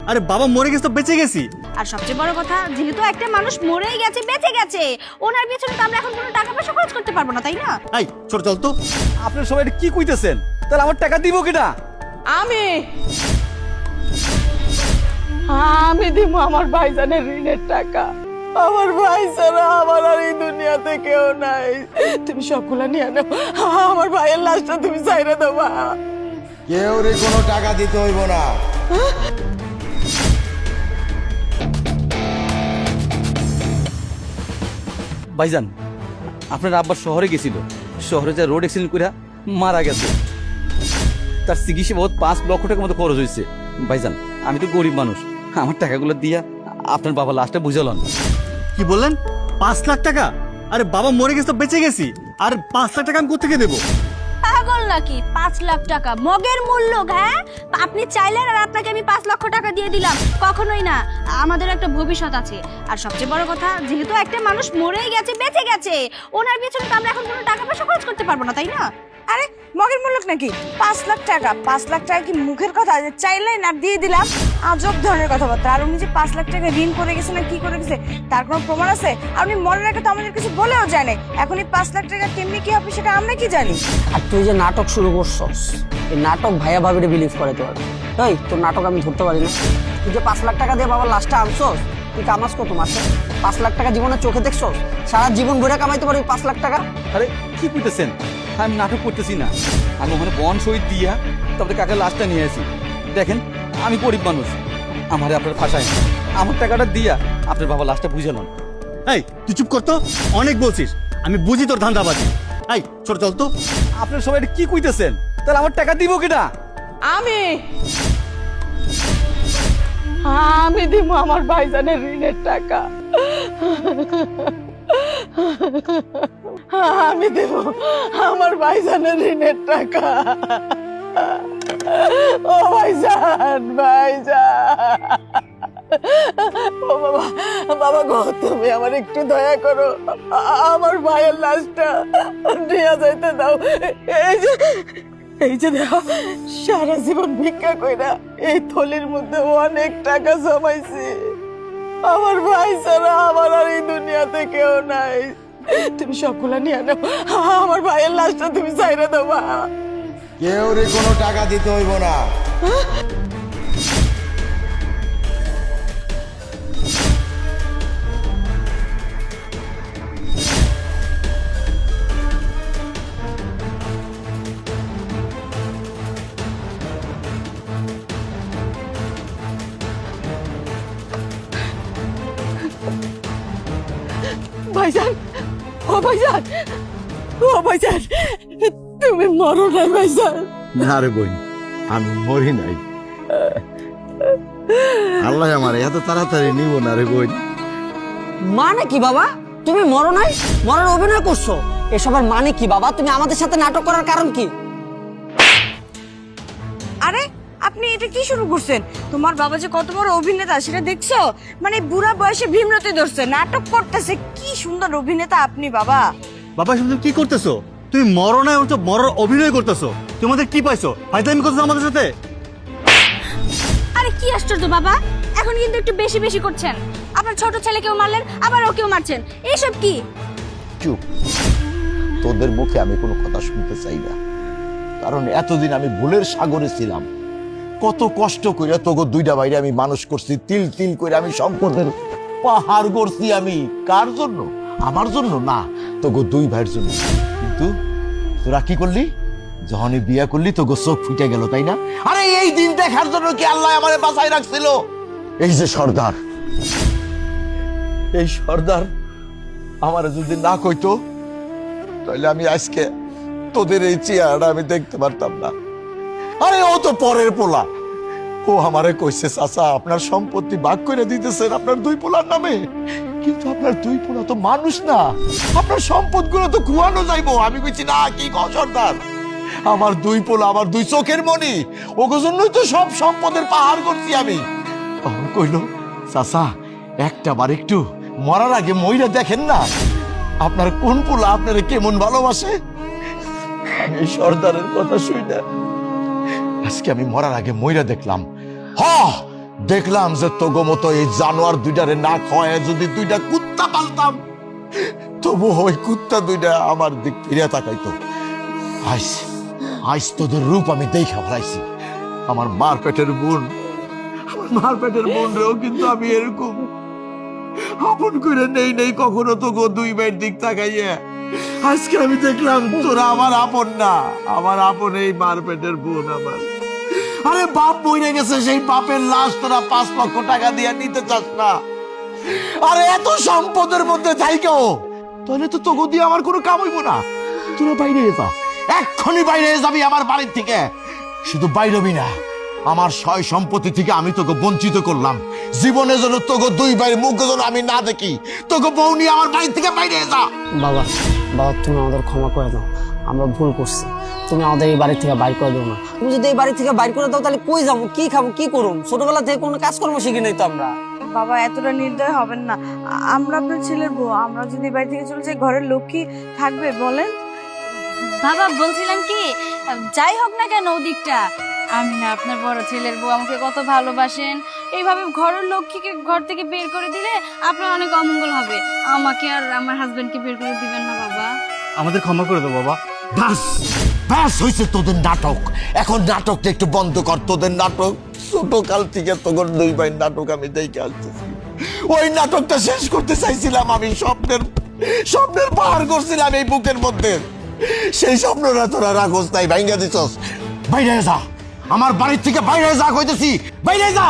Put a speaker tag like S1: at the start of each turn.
S1: আরে বাবা মরে গেছে তো বেঁচে গেছি।
S2: আর সবচেয়ে বড় কথা, যেহেতু একটা মানুষ মরেই গেছে, বেঁচে গেছে, ওনার পিছনে তো আমরা এখন কোনো টাকা পয়সা খরচ করতে পারবো না, তাই না?
S1: এই ছোট চল তো।
S3: আপনার সবাই এটা কি কইতেছেন? তাহলে আমার টাকা দিব কিনা?
S4: আমি আমি দিব আমার ভাইজানের ঋণের টাকা। আমার ভাই ছাড়া আমার আর এই দুনিয়াতে কেউ নাই। তুমি সবগুলা নিয়ে নাও, আমার ভাইয়ের লাশটা তুমি চাইরা দেবা।
S5: কেউ রে কোনো টাকা দিতে হইব না।
S3: ভাইজান, আপনার আব্বা শহরে গেছিল, শহরে যা রোড অ্যাক্সিডেন্ট করে মারা গেছে। তার চিকিৎসা বহুত 5 লক্ষ টাকার মতো খরচ হয়েছে। ভাইজান, আমি তো গরিব মানুষ, আমার টাকাগুলো দিয়া আপনার বাবা লাশটা বুঝালেন।
S1: কি বললেন? 5 লাখ টাকা? আরে বাবা মরে গেছে তো বেঁচে গেছি, আর 5 লাখ টাকা আমি কোথেকে দেবো?
S2: পাগল নাকি? 5 লাখ টাকা মগের মূল্য? হ্যাঁ, আপনি চাইলেন আর আপনাকে আমি 5 লক্ষ টাকা দিয়ে দিলাম? কখনোই না, আমাদের একটা ভবিষ্যৎ আছে। আর সবচেয়ে বড় কথা, যেহেতু একটা মানুষ মরেই গেছে, বেঁচে গেছে, ওনার পিছনে তো আমরা এখন কোনো টাকা পয়সা খরচ করতে পারবো না, তাই না?
S4: আরে মগের মূল্য নাকি 5 লাখ টাকা? 5 লাখ টাকা কি মুখের কথা যে চাইলেন আর দিয়ে দিলাম? আজব ধরনের কথাবার্তা। আর উনি যে 5 লাখ টাকা ঋণ করে গেছে না কি করে গেছে তার কোনো প্রমাণ আছে? আর উনি মনে রাখে তো আমাদের কিছু বলেও জানে। এখন এই 5 লাখ টাকা কেমনি কি হবে সেটা আমরা কি জানি?
S6: আর তুই যে নাটক শুরু করছস, এই নাটক ভাইয়া ভাবিরে বিলিভ করাতে পারবে। এই তোর নাটক আমি ধরতে পারি না। তুই যে 5 লাখ টাকা দিয়ে বাবার লাশটা আনছস, তুই কামাস কত মাসে? 5 লাখ টাকা জীবনে চোখে দেখছস? সারা জীবন ভরে কামাইতে পারবি 5 লাখ টাকা?
S3: আরে কি কইতেছেন? আমি নাটক করতেছি না, আমি ওখানে বন সই দিয়া তারপরে কাকে লাশটা নিয়ে আসি। দেখেন, আমি গরিব মানুষ, আমারে আপনার ফাঁসায় না। আমার টাকাটা দিয়া আপনার বাবা লাশটা বুঝালেন।
S1: এই তুই চুপ কর তো, অনেক বলছিস। আমি বুঝি তোর ধান্দাবাজি। এই ছোট চল তো।
S3: আপনার সবাই এটা কি কইতেছেন? তাহলে আমার টাকা দিব কিনা?
S4: আমি আমি দিব আমার ভাইজানের ঋণের টাকা। আমি দেব আমার ভাইজানের ঋণের টাকা। ও ভাইজান, ভাইজান, ও বাবা, বাবা গো, তুমি আমার একটু দয়া করো, আমার ভাইয়ের লাশটা নিয়ে যাইতে দাও। এই যে দেখো, সারা জীবন ভিক্ষা কইরা এই থলির মধ্যে অনেক টাকা জমাইছি। আমার ভাই ছাড়া আমার আর এই দুনিয়াতে কেউ নাই। তুমি সবগুলা নিয়ে নাও, আমার ভাইয়ের লাশটা তুমি চাইরা দেবা।
S5: কেউ রে কোনো টাকা দিতে হইব না।
S4: ভাইজান, ও ভাইজান, ও ভাইজান, তুমি মরো না ভাইজান।
S5: না রে বোন, আমি মরি নাই। আল্লাহ আমার এত তাড়াতাড়ি নিব না রে বোন।
S6: মানে কি বাবা? তুমি মরো নাই, মরার অভিনয় করছো? এসবের মানে কি বাবা? তুমি আমাদের সাথে নাটক করার কারণ কি?
S4: আরে আপনি এটা কি শুরু করছেন? তোমার বাবা যে কত বড় অভিনেতা সেটা দেখছো? মানে বুড়া বয়সে ভীমরতি ধরছে, নাটক করতেছে। কি সুন্দর অভিনেতা আপনি বাবা।
S1: বাবা তুমি কি করতেছো? তুমি মরো না, তো মরার অভিনয় করতেছো। তোমাদের কি পাইছো? ফাইজলামি করতেছো আমাদের সাথে?
S2: আরে কি আশ্চর্য বাবা, এখন কিন্তু একটু বেশি বেশি করছেন। আপনার ছোট ছেলেকেও মারলেন, আবার ওকেও মারছেন, এইসব কি?
S5: চুপ, তোদের মুখে আমি কোনো কথা শুনতে চাই না। কারণ এতদিন আমি ভুলের সাগরে ছিলাম। কত কষ্ট করে তোকে দুইটা বাইরে আমি মানুষ করছি, তিল তিল করে আমি সম্পদের পাহাড় করছি। আমি কার জন্য? আমার জন্য না, তোকে দুই ভাইয়ের জন্য। কিন্তু তোরা কি করলি? যখনই বিয়া করলি তোকে চোখ ফুটে গেল, তাই না? আরে এই দিন দেখার জন্য কি আল্লাহ আমারে বাঁচাই রাখছিল? এই যে সর্দার, এই সর্দার আমার যদি না কইতো তাহলে আমি আজকে তোদের এই চেহারাটা আমি দেখতে পারতাম না। আরে ও তো পরের পোলা, ও আমারে কইছে চাচা আপনার সম্পত্তি ভাগ করে দিতেছেন আপনার দুই পোলার নামে। কিন্তু আপনার দুই পোলা তো মানুষ না, আপনার সম্পদ গুলো তো খুয়ানো যাইবো। আমি কইছি না, কি কও সর্দার? আমার দুই পোলা আমার দুই চোখের মনি, ওগো জন্যই তো সব সম্পদের পাহাড় করছি আমি। তখন কইলো চাচা একটা বার একটু মরার আগে মইরা দেখেন না আপনার কোন পোলা আপনারে কেমন ভালোবাসে। আমি এই সর্দারের কথা শুই না, আজকে আমি মরার আগে মইরা দেখলাম। হ দেখলাম যে তোগো মতো এই জানোয়ার দুইটারে না খাওয়ায় যদি দুইটা কুত্তা পালতাম, তবু ওই কুত্তা দুইটা আমার দিক ফিরে তাকাইতো। আইস আইস তোদের রূপ আমি দেখা ফেলাইছি। আমার মার পেটের বোন, আমার মার পেটের বোন রেও কিন্তু আমি এরকম আপন করে নেই নেই কখনো তোগো দুই ভাইয়ের দিক তাকাইয়া। আজকে আমি দেখলাম তোরা আমার আপন না, আমার আপন এই মার পেটের বোন আমার। আরে বাপ মরে গেছে, সেই বাপের লাশ তোরা 5 লক্ষ টাকা দিয়ে নিতে চাস না। আরে এত সম্পদের মধ্যে থাইকেও তাহলে তো তোকে দিয়ে আমার কোনো কাম হইব না। তোরা বাইরে যা, এক্ষুনি বাইরে যাবি আমার বাড়ির থেকে। শুধু বাইরবি না, আমার সয় সম্পত্তি থেকে আমি তোকে বঞ্চিত করলাম। জীবনে যেন তোকে দুই ভাইয়ের মুখ যেন আমি না দেখি। তোকে বউ নিয়ে আমার বাড়ি থেকে বাইরে যা।
S6: বাবা বাবা তুমি আমাদের ক্ষমা করে দাও, আমরা ভুল করছি। তুমি আমাদের এই বাড়ি থেকে বাইর করে দাও না। তুমি যদি এই বাড়ি থেকে বাইর করে দাও তাহলে কই যাবো, কি খাবো, কি করুম? ছোটবেলা থেকে কোনো কাজকর্ম শিখি নাই তো আমরা।
S7: বাবা এতটা নির্দয় হবেন না, আমরা আপনার ছেলের বউ, আমরা যদি বাড়ি থেকে চলে যাই ঘরের লোক কি থাকবে বলেন?
S2: বাবা বলছিলাম কি, যাই হোক না কেন ওদিকটা, আমি না আপনার বড় ছেলের বউ, আমাকে কত ভালোবাসেন। এইভাবে ঘরের লক্ষ্মীকে ঘর থেকে বের করে দিলে আপনার অনেক অমঙ্গল হবে। আমাকে আর আমার হাজবেন্ডকে বের করে দিবেন না বাবা।
S1: আমাদের ক্ষমা করে দাও বাবা।
S5: ব্যাস ব্যাস হয়েছে তোদের নাটক। এখন নাটকটা একটু বন্ধ কর। তোদের নাটক ছোট কাল থেকে তোর দুই ভাইয়ের নাটক আমি দেখে আসতেছি। ওই নাটকটা শেষ করতে চাইছিলাম আমি, স্বপ্নের পাহাড় করছিলাম এই বুকের মধ্যে। সেই স্বপ্নটা তোরা রাখোস তাই ভাঙ্গা দিছস। বাইরে যা, আমার বাড়ির থেকে বাইরে যা কইতেছি, বাইরে যা।